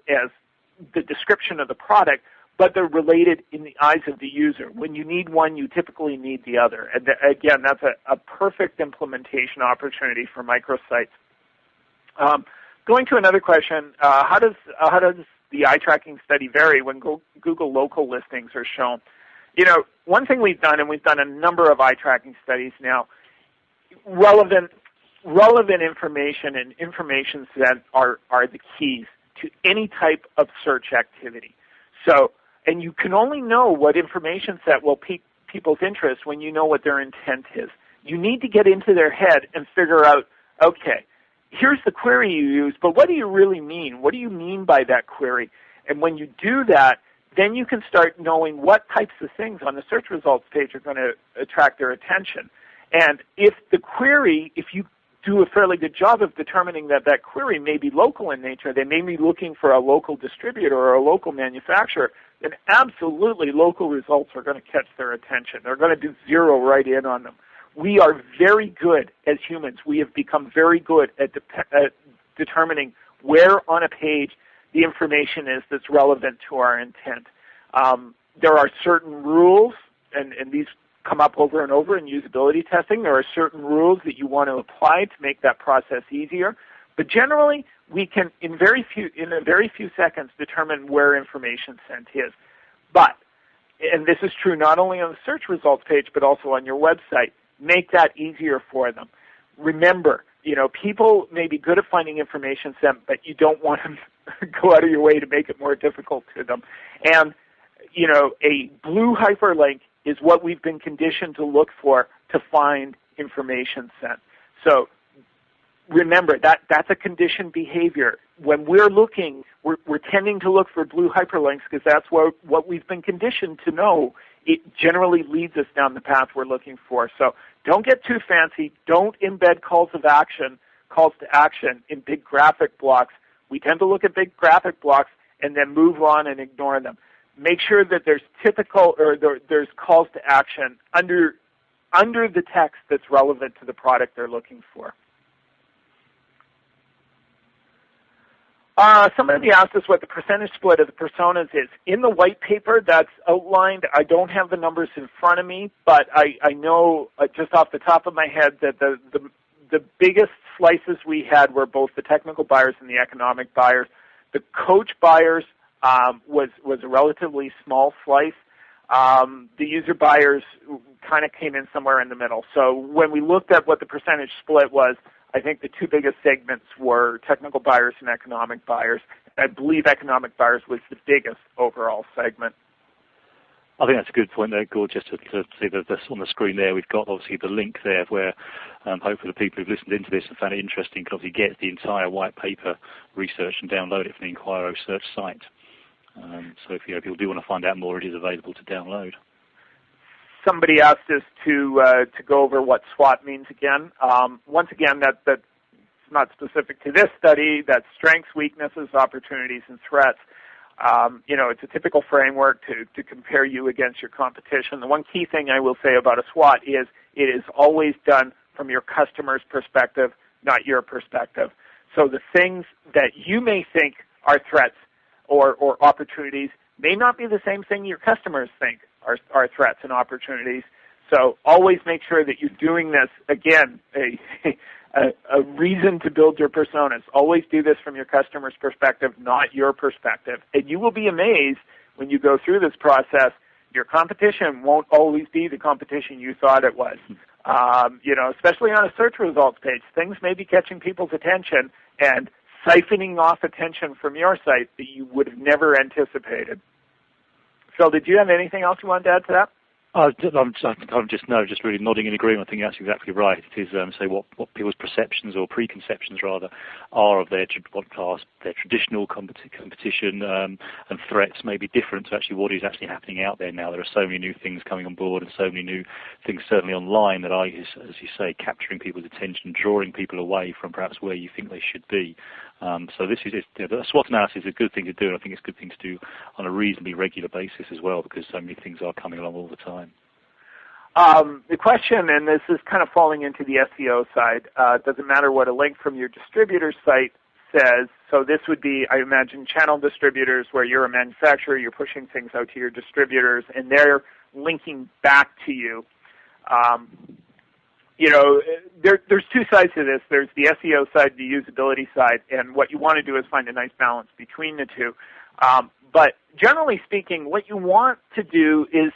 the description of the product, but they're related in the eyes of the user. When you need one, you typically need the other. And again, that's a perfect implementation opportunity for microsites. Going to another question, how does the eye tracking study vary when Google local listings are shown? One thing we've done, and we've done a number of eye tracking studies now, relevant information and information set are the keys to any type of search activity. So, and you can only know what information set will pique people's interest when you know what their intent is. You need to get into their head and figure out, okay, here's the query you use, but what do you really mean? What do you mean by that query? And when you do that, then you can start knowing what types of things on the search results page are going to attract their attention. And if you do a fairly good job of determining that query may be local in nature, they may be looking for a local distributor or a local manufacturer, then absolutely local results are going to catch their attention. They're going to zero right in on them. We are very good as humans. We have become very good at determining where on a page the information is that's relevant to our intent. There are certain rules, and these come up over and over in usability testing. There are certain rules that you want to apply to make that process easier. But generally, we can, in a very few seconds, determine where information sent is. But, and this is true not only on the search results page, but also on your website, make that easier for them. Remember, people may be good at finding information sent, but you don't want to go out of your way to make it more difficult to them. And, a blue hyperlink is what we've been conditioned to look for to find information sent. So remember, that's a conditioned behavior. When we're looking, we're tending to look for blue hyperlinks because that's what we've been conditioned to know. It generally leads us down the path we're looking for. So don't get too fancy. Don't embed calls to action in big graphic blocks. We tend to look at big graphic blocks and then move on and ignore them. Make sure that there's there's calls to action under the text that's relevant to the product they're looking for. Somebody asked us what the percentage split of the personas is. In the white paper that's outlined, I don't have the numbers in front of me, but I know just off the top of my head that the biggest slices we had were both the technical buyers and the economic buyers. The coach buyers was a relatively small slice. The user buyers kind of came in somewhere in the middle. So when we looked at what the percentage split was, I think the two biggest segments were technical buyers and economic buyers. I believe economic buyers was the biggest overall segment. I think that's a good point there, Gord, just to see that on the screen there, we've got obviously the link there where hopefully the people who've listened into this and found it interesting can obviously get the entire white paper research and download it from the Enquiro search site. So if people do want to find out more, it is available to download. Somebody asked us to go over what SWOT means again. Once again, that's not specific to this study. That's strengths, weaknesses, opportunities, and threats. It's a typical framework to compare you against your competition. The one key thing I will say about a SWOT is it is always done from your customer's perspective, not your perspective. So the things that you may think are threats or opportunities may not be the same thing your customers think are threats and opportunities. So always make sure that you're doing this, again, a reason to build your personas. Always do this from your customer's perspective, not your perspective. And you will be amazed when you go through this process. Your competition won't always be the competition you thought it was. Especially on a search results page, things may be catching people's attention and siphoning off attention from your site that you would have never anticipated. Phil, did you have anything else you wanted to add to that? Just really nodding in agreement. I think that's exactly right. It is say what people's perceptions or preconceptions rather are of their traditional competition and threats may be different to actually what is actually happening out there now. There are so many new things coming on board and so many new things certainly online that as you say, capturing people's attention, drawing people away from perhaps where you think they should be. So this is the SWOT analysis is a good thing to do, and I think it's a good thing to do on a reasonably regular basis as well, because so many things are coming along all the time. The question, and this is kind of falling into the SEO side, doesn't matter what a link from your distributor site says. So this would be, I imagine, channel distributors where you're a manufacturer, you're pushing things out to your distributors, and they're linking back to you. There's two sides to this. There's the SEO side, the usability side, and what you want to do is find a nice balance between the two. But generally speaking, what you want to do is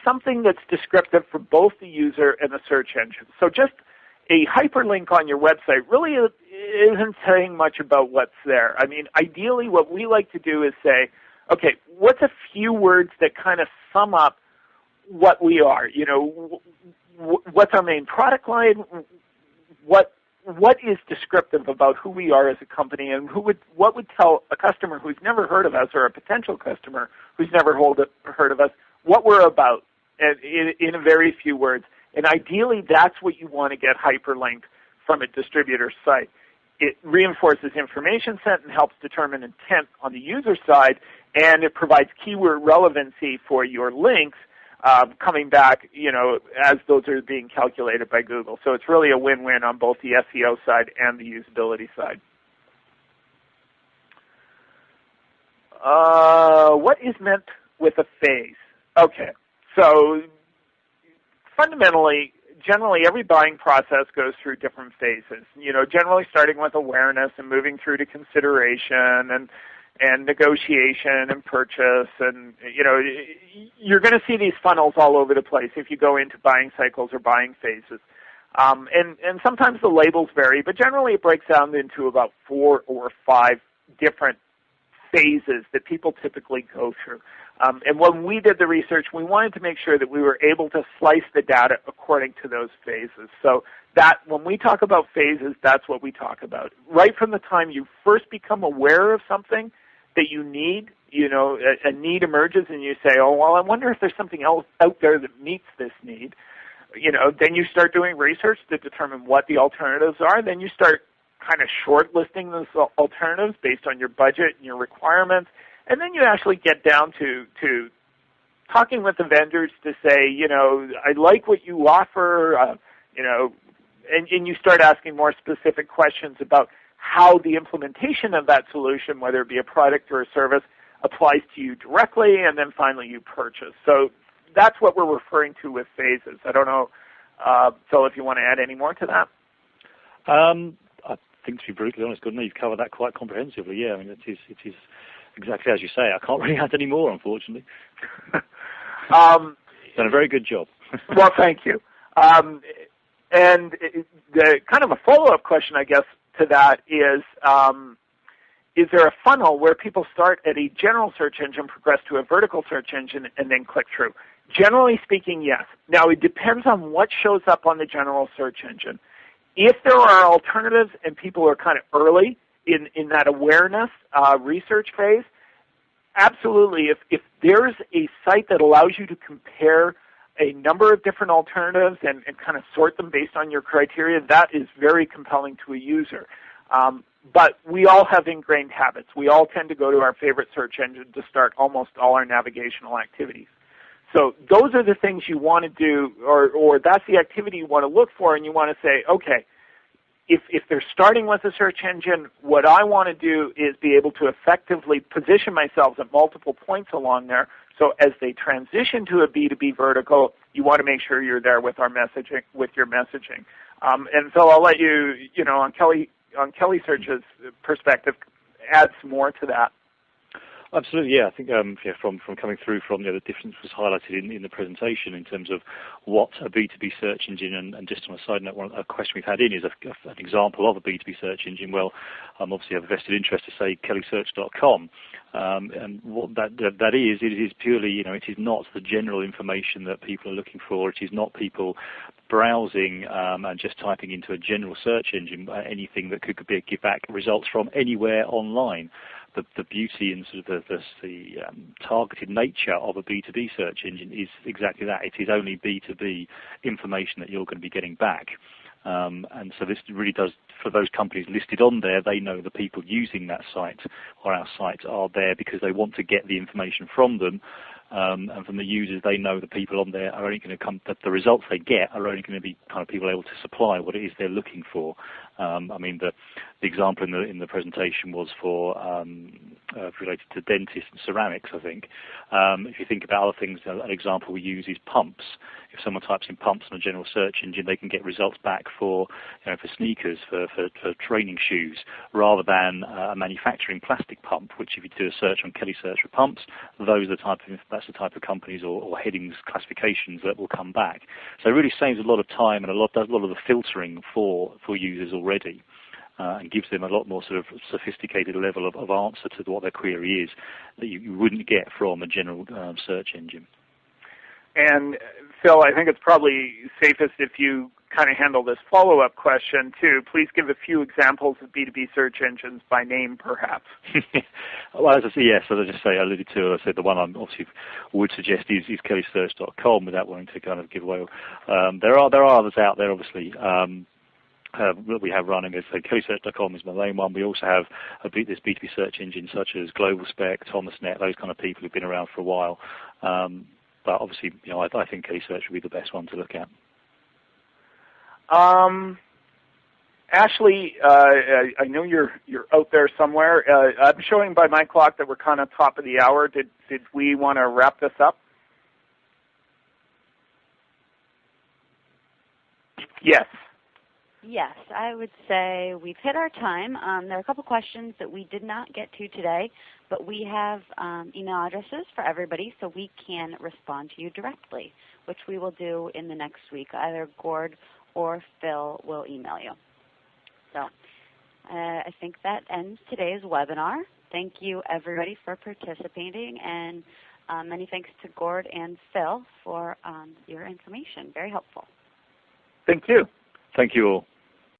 something that's descriptive for both the user and the search engine. So just a hyperlink on your website really isn't saying much about what's there. I mean, ideally what we like to do is say, okay, what's a few words that kind of sum up what we are? What's our main product line? What is descriptive about who we are as a company, and what would tell a customer who's never heard of us or a potential customer who's never heard of us what we're about in a very few words. And ideally, that's what you want to get hyperlinked from a distributor site. It reinforces information set and helps determine intent on the user side, and it provides keyword relevancy for your links coming back, as those are being calculated by Google. So it's really a win-win on both the SEO side and the usability side. What is meant with a phase? Okay, so fundamentally, generally every buying process goes through different phases. Generally starting with awareness and moving through to consideration and negotiation and purchase, and you're going to see these funnels all over the place if you go into buying cycles or buying phases. And sometimes the labels vary, but generally it breaks down into about 4 or 5 different phases that people typically go through. And when we did the research, we wanted to make sure that we were able to slice the data according to those phases. So that when we talk about phases, that's what we talk about. Right from the time you first become aware of something that you need, a need emerges and you say, oh, well, I wonder if there's something else out there that meets this need. Then you start doing research to determine what the alternatives are. Then you start kind of shortlisting those alternatives based on your budget and your requirements. And then you actually get down to talking with the vendors to say, I like what you offer, and you start asking more specific questions about how the implementation of that solution, whether it be a product or a service, applies to you directly, and then finally you purchase. So that's what we're referring to with phases. I don't know, Phil, if you want to add any more to that. I think, to be brutally honest, Gordon, you've covered that quite comprehensively. Yeah, I mean, it is exactly as you say. I can't really add any more, unfortunately. Done a very good job. Well, thank you. And the kind of a follow-up question, I guess, to that is, is there a funnel where people start at a general search engine, progress to a vertical search engine, and then click through? Generally speaking, yes. Now, it depends on what shows up on the general search engine. If there are alternatives and people are kind of early in that awareness research phase, absolutely. If there's a site that allows you to compare a number of different alternatives and kind of sort them based on your criteria, that is very compelling to a user. But we all have ingrained habits. We all tend to go to our favorite search engine to start almost all our navigational activities. So those are the things you want to do, or that's the activity you want to look for, and you want to say, okay, if they're starting with a search engine, what I want to do is be able to effectively position myself at multiple points along there. So as they transition to a B2B vertical, you want to make sure you're there with our messaging, with your messaging. And Phil, I'll let you, on Kelly Search's perspective, add some more to that. Absolutely, yeah. I think from coming through from the difference was highlighted in the presentation in terms of what a B2B search engine, and just on a side note, a question we've had in is an example of a B2B search engine. Well, obviously I have a vested interest to say kellysearch.com, and what that is, it is purely, it is not the general information that people are looking for. It is not people browsing and just typing into a general search engine anything that could give back results from anywhere online. The beauty and sort of the targeted nature of a B2B search engine is exactly that. It is only B2B information that you're going to be getting back. And so this really does, for those companies listed on there, they know the people using that site or our site are there because they want to get the information from them. And from the users, they know the people on there are only going to come, that the results they get are only going to be kind of people able to supply what it is they're looking for. I mean, the example in the presentation was for related to dentists and ceramics, I think. If you think about other things, an example we use is pumps. If someone types in pumps on a general search engine, they can get results back for sneakers, for training shoes, rather than a manufacturing plastic pump, which if you do a search on Kelly Search for pumps, that's the type of companies or headings classifications that will come back. So it really saves a lot of time and does a lot of the filtering for users already, and gives them a lot more sort of sophisticated level of answer to what their query is that you wouldn't get from a general search engine. And Phil, I think it's probably safest if you kind of handle this follow-up question too. Please give a few examples of B2B search engines by name, perhaps. Well, as I say, yes, as I just say, I alluded to, I said the one I obviously would suggest is kellysearch.com without wanting to kind of give away. There are others out there, obviously. That we have running. So kellysearch.com is my main one. We also have this B2B search engine such as GlobalSpec, ThomasNet, those kind of people who've been around for a while. But obviously, I think Kelly Search would be the best one to look at. Ashley, I know you're out there somewhere. I'm showing by my clock that we're kind of top of the hour. Did we want to wrap this up? Yes. Yes, I would say we've hit our time. There are a couple questions that we did not get to today, but we have email addresses for everybody so we can respond to you directly, which we will do in the next week. Either Gord or Phil will email you. So I think that ends today's webinar. Thank you, everybody, for participating, and many thanks to Gord and Phil for your information. Very helpful. Thank you. Thank you all.